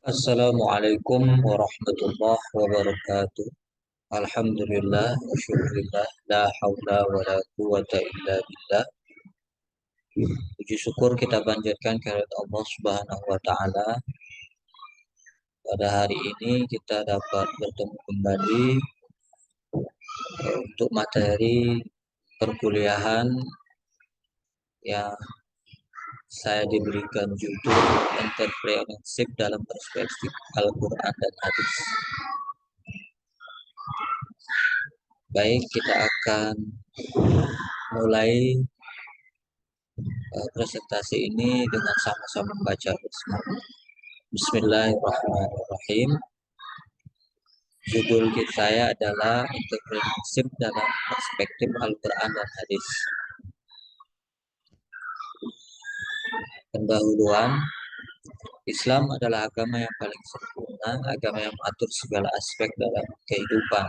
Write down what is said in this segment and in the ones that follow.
Assalamualaikum warahmatullahi wabarakatuh. Alhamdulillah wa syukurillah la haula wa la quwata illa billah. Puji syukur kita panjatkan kehadirat Allah Subhanahu wa taala. Pada hari ini kita dapat bertemu kembali untuk materi perkuliahan yang saya diberikan judul Entrepreneurship dalam Perspektif Al-Quran dan Hadis. Baik, kita akan mulai presentasi ini dengan sama-sama membaca Bismillahirrahmanirrahim. Judul saya adalah Entrepreneurship dalam Perspektif Al-Quran dan Hadis. Pendahuluan, Islam adalah agama yang paling sempurna, agama yang mengatur segala aspek dalam kehidupan.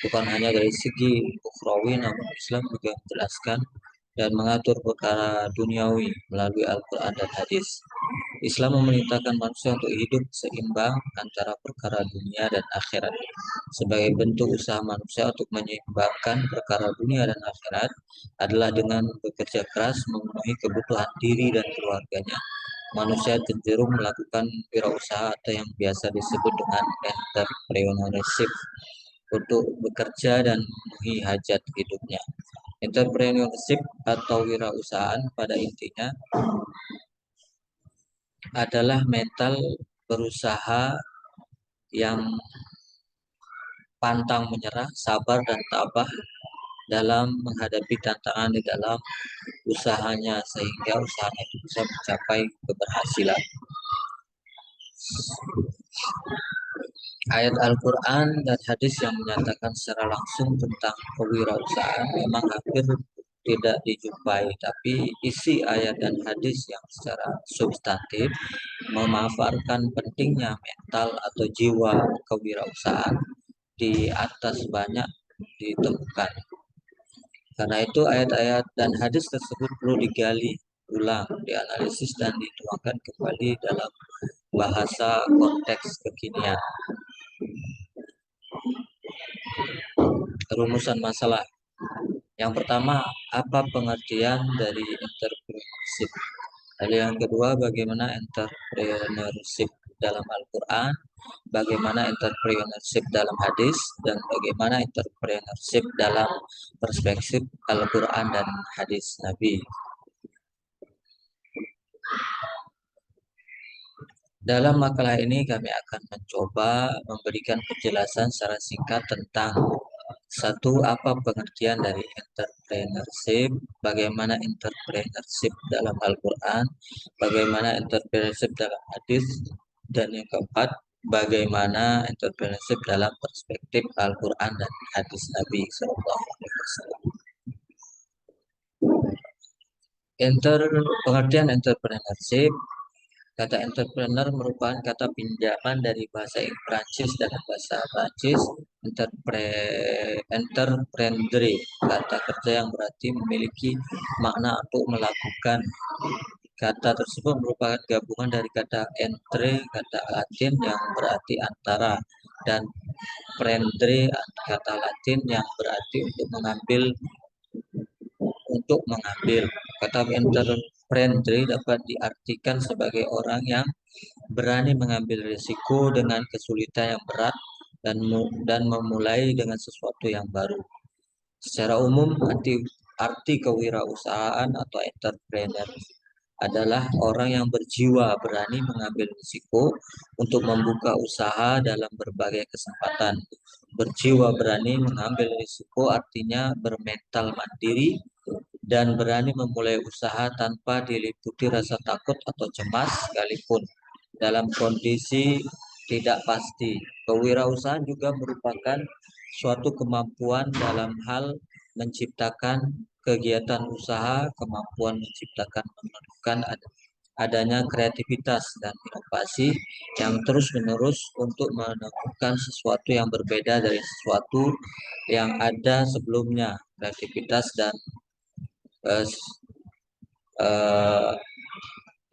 Bukan hanya dari segi ukhrawi, namun Islam juga menjelaskan dan mengatur perkara duniawi melalui Al-Quran dan Hadis. Islam memerintahkan manusia untuk hidup seimbang antara perkara dunia dan akhirat. Sebagai bentuk usaha manusia untuk menyeimbangkan perkara dunia dan akhirat adalah dengan bekerja keras memenuhi kebutuhan diri dan keluarganya. Manusia cenderung melakukan wirausaha atau yang biasa disebut dengan entrepreneurship untuk bekerja dan memenuhi hajat hidupnya. Entrepreneurship atau wirausahaan pada intinya adalah mental berusaha yang pantang menyerah, sabar dan tabah dalam menghadapi tantangan di dalam usahanya sehingga usahanya itu bisa mencapai keberhasilan. Ayat Al-Quran dan hadis yang menyatakan secara langsung tentang kewirausahaan memang hampir tidak dijumpai, tapi isi ayat dan hadis yang secara substantif memaparkan pentingnya mental atau jiwa kewirausahaan di atas banyak ditemukan. Karena itu ayat-ayat dan hadis tersebut perlu digali ulang, dianalisis dan dituangkan kembali dalam bahasa konteks kekinian. Rumusan masalah. Yang pertama, apa pengertian dari entrepreneurship? Lalu yang kedua, bagaimana entrepreneurship dalam Al-Quran, bagaimana entrepreneurship dalam hadis, dan bagaimana entrepreneurship dalam perspektif Al-Quran dan hadis Nabi. Dalam makalah ini kami akan mencoba memberikan penjelasan secara singkat tentang satu, apa pengertian dari entrepreneurship, bagaimana entrepreneurship dalam Al-Quran, bagaimana entrepreneurship dalam hadis, dan yang keempat, bagaimana entrepreneurship dalam perspektif Al-Quran dan hadis Nabi SAW. Pengertian entrepreneurship. Kata entrepreneur merupakan kata pinjaman dari bahasa Prancis dan bahasa Prancis entreprendre, kata kerja yang berarti memiliki makna untuk melakukan. Kata tersebut merupakan gabungan dari kata entre, kata Latin yang berarti antara, dan prendre, kata Latin yang berarti untuk mengambil. Kata entrepreneur dapat diartikan sebagai orang yang berani mengambil risiko dengan kesulitan yang berat dan memulai dengan sesuatu yang baru. Secara umum, arti kewirausahaan atau entrepreneur adalah orang yang berjiwa berani mengambil risiko untuk membuka usaha dalam berbagai kesempatan. Berjiwa berani mengambil risiko artinya bermental mandiri dan berani memulai usaha tanpa diliputi rasa takut atau cemas sekalipun dalam kondisi tidak pasti. Kewirausahaan juga merupakan suatu kemampuan dalam hal menciptakan kegiatan usaha, kemampuan menciptakan menemukan adanya kreativitas dan inovasi yang terus-menerus untuk menemukan sesuatu yang berbeda dari sesuatu yang ada sebelumnya. Kreativitas dan uh,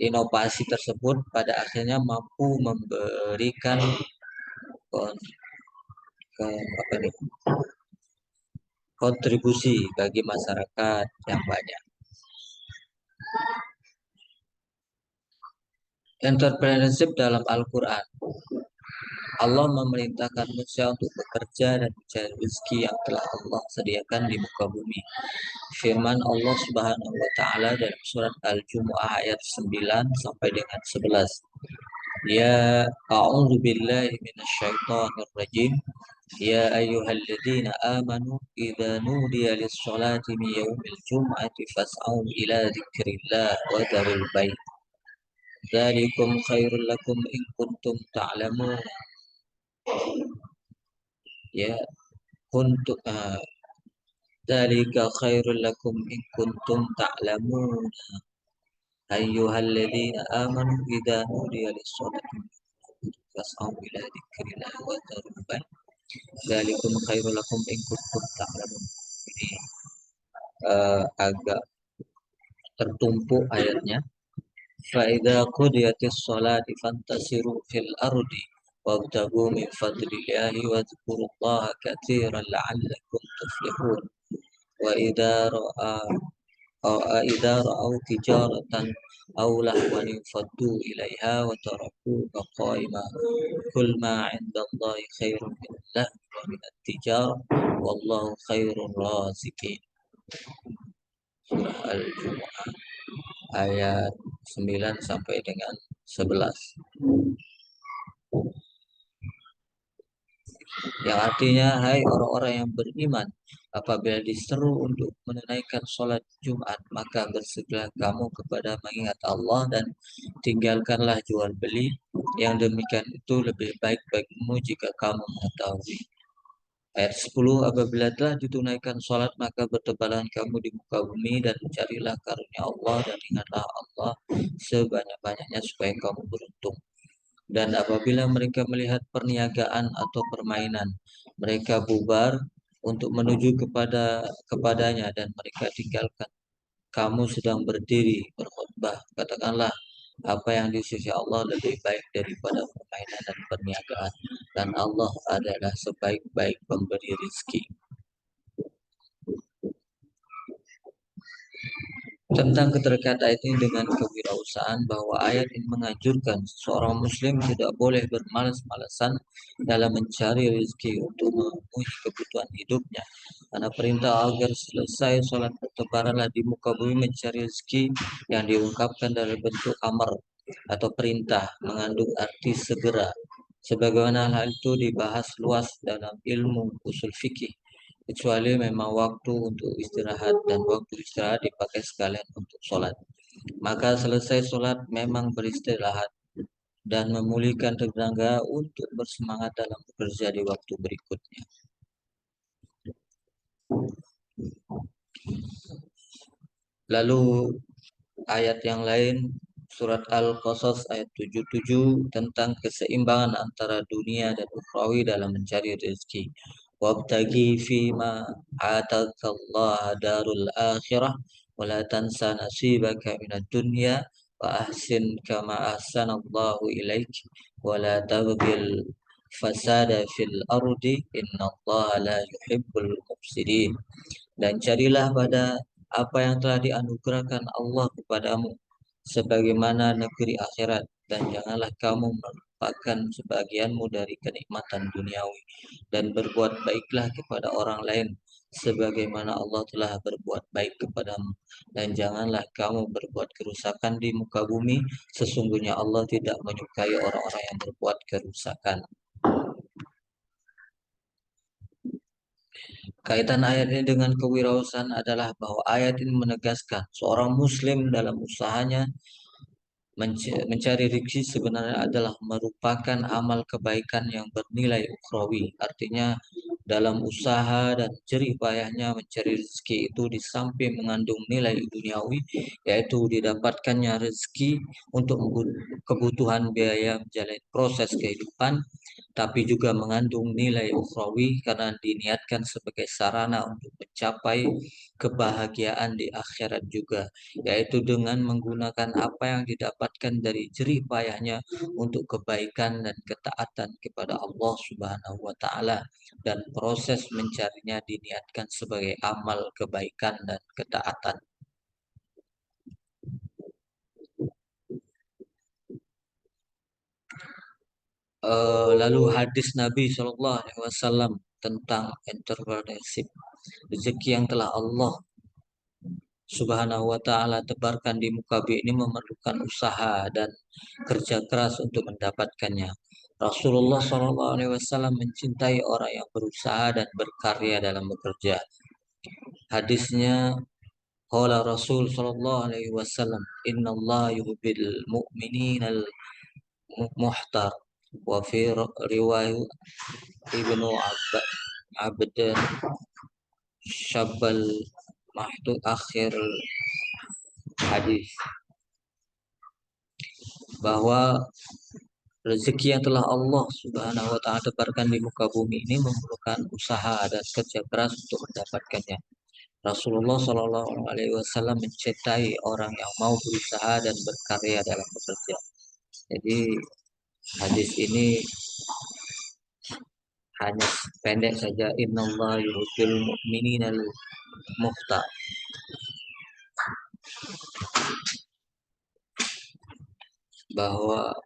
inovasi tersebut pada akhirnya mampu memberikan kon- apa nih, kontribusi bagi masyarakat yang banyak. Entrepreneurship dalam Al-Quran. Allah memerintahkan manusia untuk bekerja dan mencari rezeki yang telah Allah sediakan di muka bumi. Firman Allah Subhanahu wa taala dalam surat Al-Jumu'ah ayat 9 sampai dengan 11. Ya a'udzu billahi minasyaitonir rajim. Ya ayyuhalladzina amanu idza nudiya lis-sholati min yaumil jum'ati fas'au ila dzikrillah wa dzarul bait. Dzalikum khairul lakum in kuntum ta'lamun. Ya kuntum dzalika khairul lakum in kuntum ta'lamun. Ayyuhalladzina amanu idza nudiya lis-sholati fas'au ila dzikrillah wa dzarul bait. Dzalikum khairul lakum in kuntum ta'lamun. Ini agak tertumpuk ayatnya. فإذا قضيت الصلاة فانتشروا في الأرض وابتغوا من فضل الله واذكروا الله كثيرا لعلكم تفلحون وإذا رأى أو إذا رأوا تجارة أو لهوا انفضوا إليها وتركوك قائما كل ما عند الله خير من اللهو ومن التجارة والله خير الرازقين. Surah Al-Jumu'ah ayat 9 sampai dengan 11. Yang artinya, hai orang-orang yang beriman, apabila diseru untuk menunaikan sholat Jumat, maka bersegeralah kamu kepada mengingat Allah dan tinggalkanlah jual beli. Yang demikian itu lebih baik bagimu jika kamu mengetahui. Ayat 10, apabila telah ditunaikan sholat, maka bertebaran kamu di muka bumi dan mencarilah karunia Allah dan ingatlah Allah sebanyak-banyaknya supaya kamu beruntung. Dan apabila mereka melihat perniagaan atau permainan, mereka bubar untuk menuju kepadanya dan mereka tinggalkan. Kamu sedang berdiri berkhutbah, katakanlah apa yang di sisi Allah lebih baik daripada permainan dan perniagaan, dan Allah adalah sebaik-baik pemberi rezeki. Tentang keterkaitan ayat ini dengan kewirausahaan, bahwa ayat ini menganjurkan seorang muslim tidak boleh bermalas-malasan dalam mencari rezeki untuk memenuhi kebutuhan hidupnya. Karena perintah agar selesai sholat bertebaranlah di muka bumi mencari rezeki yang diungkapkan dari bentuk amar atau perintah mengandung arti segera. Sebagaimana hal itu dibahas luas dalam ilmu usul fikih, kecuali memang waktu untuk istirahat dan waktu istirahat dipakai sekalian untuk sholat. Maka selesai sholat memang beristirahat dan memulihkan tenaga untuk bersemangat dalam bekerja di waktu berikutnya. Lalu ayat yang lain, surat Al-Qasas ayat 77 tentang keseimbangan antara dunia dan ukhrawi dalam mencari rezeki. Wabtagi fima atakallaha darul akhirah wa la tansa nasibaka minad dunya wa ahsin kama ahsanallahu ilaik wa la tabghil fasada fil ardi innallaha la yuhibbul mufsidin. Dan carilah pada apa yang telah dianugerahkan Allah kepadamu sebagaimana negeri akhirat, dan janganlah kamu melupakan sebagianmu dari kenikmatan duniawi, dan berbuat baiklah kepada orang lain sebagaimana Allah telah berbuat baik kepadamu, dan janganlah kamu berbuat kerusakan di muka bumi, sesungguhnya Allah tidak menyukai orang-orang yang berbuat kerusakan. Kaitan ayat ini dengan kewirausahaan adalah bahwa ayat ini menegaskan seorang muslim dalam usahanya mencari rezeki sebenarnya adalah merupakan amal kebaikan yang bernilai ukhrawi. Artinya dalam usaha dan jerih payahnya mencari rezeki itu di samping mengandung nilai duniawi, yaitu didapatkannya rezeki untuk kebutuhan biaya menjalani proses kehidupan, tapi juga mengandung nilai ukhrawi karena diniatkan sebagai sarana untuk mencapai kebahagiaan di akhirat juga, yaitu dengan menggunakan apa yang didapatkan dari jerih payahnya untuk kebaikan dan ketaatan kepada Allah Subhanahu wa taala, dan proses mencarinya diniatkan sebagai amal kebaikan dan ketaatan. Lalu hadis Nabi Shallallahu Alaihi Wasallam tentang entrepreneurship, rezeki yang telah Allah Subhanahu wa taala tebarkan di muka bumi ini memerlukan usaha dan kerja keras untuk mendapatkannya. Rasulullah Shallallahu Alaihi Wasallam mencintai orang yang berusaha dan berkarya dalam bekerja. Hadisnya, qala Rasul Shallallahu Alaihi Wasallam, Inna Allah yuhibbil mu'minin al muhtar, wa fi riwayat Ibnu Abdan Syabal Mahtu akhir hadis, bahwa rezeki yang telah Allah Subhanahu wa taala tebarkan di muka bumi ini memerlukan usaha dan kerja keras untuk mendapatkannya. Rasulullah Shallallahu Alaihi Wasallam mencintai orang yang mau berusaha dan berkarya dalam bekerja. Jadi hadis ini hanya pendek saja, innallaha yuhibbul mu'minina al-mukhta, bahwa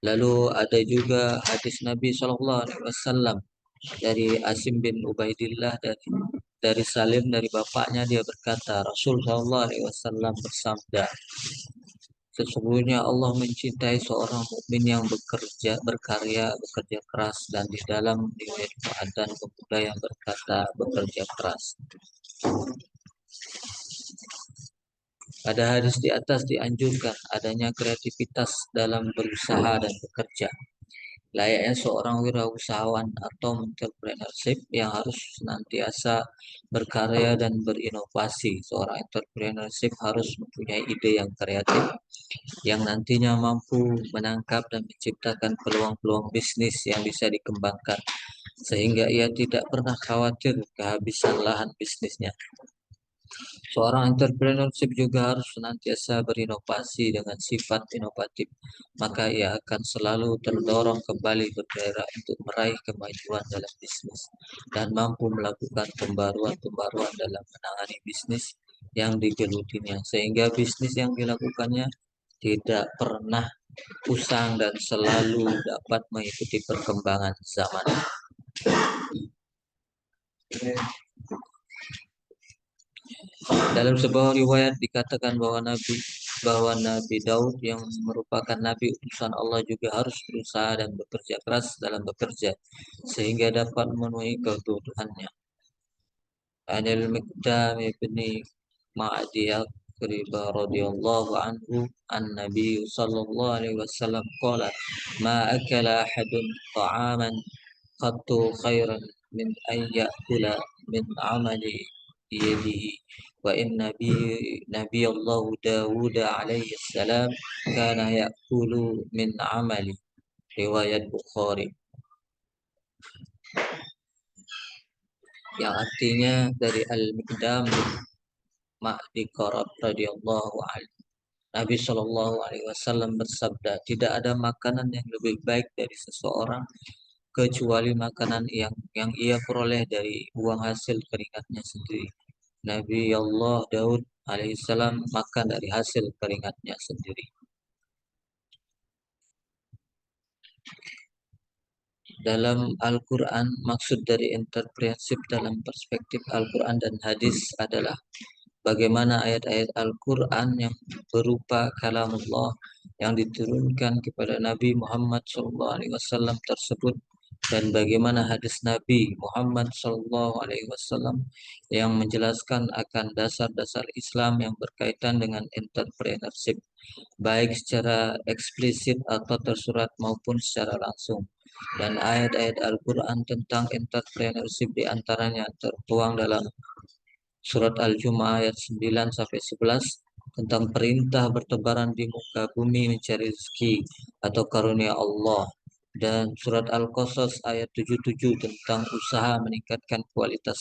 lalu ada juga hadis Nabi Shallallahu Alaihi Wasallam dari Asim bin Ubaidillah, dari Salim dari bapaknya, dia berkata, Rasul Shallallahu Alaihi Wasallam bersabda, sesungguhnya Allah mencintai seorang mukmin yang bekerja, berkarya, bekerja keras, dan di dalam riwayat dan pemuda yang berkata bekerja keras. Pada hadis di atas dianjurkan adanya kreativitas dalam berusaha dan bekerja. Layaknya seorang wirausahawan atau entrepreneurship yang harus senantiasa berkarya dan berinovasi. Seorang entrepreneurship harus mempunyai ide yang kreatif, yang nantinya mampu menangkap dan menciptakan peluang-peluang bisnis yang bisa dikembangkan, sehingga ia tidak pernah khawatir kehabisan lahan bisnisnya. Seorang entrepreneurship juga harus senantiasa berinovasi dengan sifat inovatif, maka ia akan selalu terdorong kembali bergairah untuk meraih kemajuan dalam bisnis dan mampu melakukan pembaruan-pembaruan dalam menangani bisnis yang digelutinya, sehingga bisnis yang dilakukannya tidak pernah usang dan selalu dapat mengikuti perkembangan zaman. Dalam sebuah riwayat dikatakan bahwa Nabi Daud yang merupakan nabi utusan Allah juga harus berusaha dan bekerja keras dalam bekerja sehingga dapat memenuhi kebutuhannya. Anil Miqdam ibni Ma'di Aqribah radhiyallahu anhu an-nabi sallallahu alaihi wasallam qala ma akala ahadun ta'aman qattu khairan min an ya'kula min amali yadihi wa in nabi Allah Dawud alaihi salam kana ya'kulu min amali, riwayat Bukhari, yang artinya dari Al-Miqdam Ma'di Qarab radhiyallahu anhu, Nabi Shallallahu Alaihi Wasallam bersabda, tidak ada makanan yang lebih baik dari seseorang kecuali makanan yang ia peroleh dari uang hasil keringatnya sendiri. Nabi Allah Daud alaihissalam makan dari hasil keringatnya sendiri. Dalam Al-Quran, maksud dari entrepreneurship dalam perspektif Al-Quran dan hadis adalah bagaimana ayat-ayat Al-Quran yang berupa kalamullah yang diturunkan kepada Nabi Muhammad SAW tersebut, dan bagaimana hadis Nabi Muhammad SAW yang menjelaskan akan dasar-dasar Islam yang berkaitan dengan entrepreneurship, baik secara eksplisit atau tersurat maupun secara langsung. Dan ayat-ayat Al-Quran tentang entrepreneurship diantaranya tertuang dalam Surat Al-Jumu'ah ayat 9-11 tentang perintah bertebaran di muka bumi mencari rezeki atau karunia Allah, Dan surat Al-Qasas ayat 77 tentang usaha meningkatkan kualitas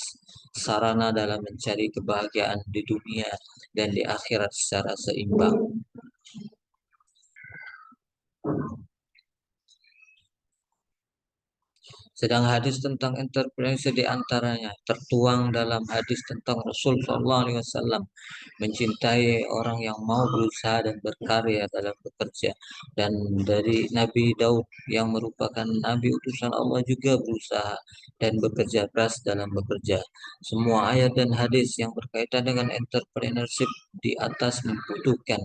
sarana dalam mencari kebahagiaan di dunia dan di akhirat secara seimbang. Sedang hadis tentang entrepreneurship di antaranya tertuang dalam hadis tentang Rasul Shallallahu Alaihi Wasallam mencintai orang yang mau berusaha dan berkarya dalam bekerja. Dan dari Nabi Daud yang merupakan Nabi utusan Allah juga berusaha dan bekerja keras dalam bekerja. Semua ayat dan hadis yang berkaitan dengan entrepreneurship di atas membutuhkan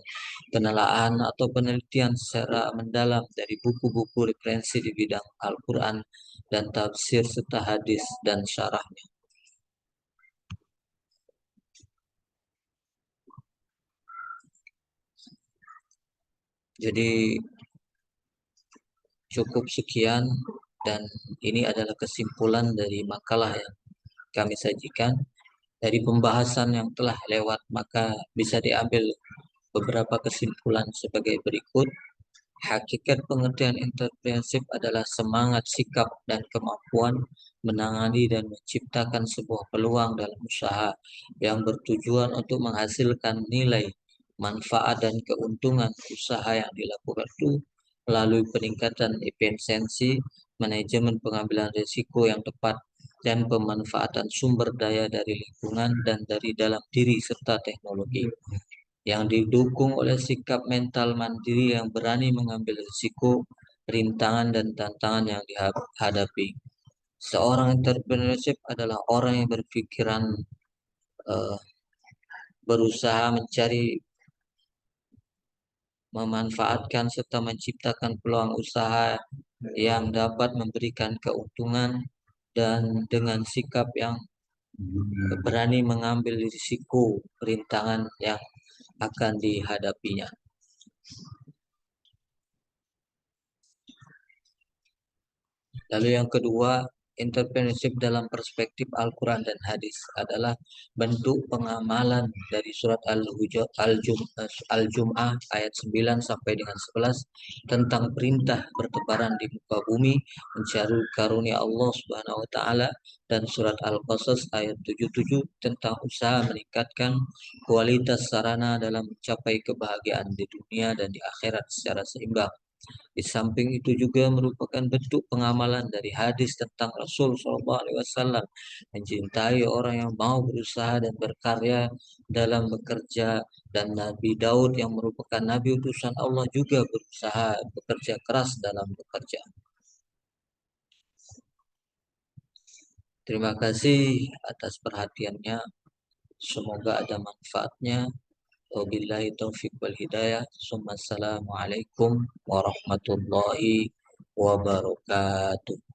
penelaahan atau penelitian secara mendalam dari buku-buku referensi di bidang Al-Quran dan tafsir serta hadis dan syarahnya. Jadi cukup sekian dan ini adalah kesimpulan dari makalah yang kami sajikan. Dari pembahasan yang telah lewat maka bisa diambil beberapa kesimpulan sebagai berikut. Hakikat pengertian entrepreneurship adalah semangat, sikap, dan kemampuan menangani dan menciptakan sebuah peluang dalam usaha yang bertujuan untuk menghasilkan nilai, manfaat, dan keuntungan usaha yang dilakukan itu melalui peningkatan efisiensi, manajemen pengambilan risiko yang tepat, dan pemanfaatan sumber daya dari lingkungan dan dari dalam diri serta teknologi yang didukung oleh sikap mental mandiri yang berani mengambil risiko, rintangan, dan tantangan yang dihadapi. Seorang entrepreneurship adalah orang yang berpikiran eh, berusaha mencari, memanfaatkan, serta menciptakan peluang usaha yang dapat memberikan keuntungan dan dengan sikap yang berani mengambil risiko, rintangan yang akan dihadapinya. Lalu yang kedua, entrepreneurship dalam perspektif Al-Quran dan hadis adalah bentuk pengamalan dari surat Al-Jum'ah ayat 9 sampai dengan 11 tentang perintah bertebaran di muka bumi mencari karunia Allah Subhanahu wa taala dan surat Al-Qasas ayat 77 tentang usaha meningkatkan kualitas sarana dalam mencapai kebahagiaan di dunia dan di akhirat secara seimbang. Di samping itu juga merupakan bentuk pengamalan dari hadis tentang Rasul Shallallahu Alaihi Wasallam mencintai orang yang mau berusaha dan berkarya dalam bekerja dan Nabi Daud yang merupakan Nabi utusan Allah juga berusaha bekerja keras dalam bekerja. Terima kasih atas perhatiannya. Semoga ada manfaatnya. Wabillahi taufiq wal hidayah. Assalamualaikum warahmatullahi wabarakatuh.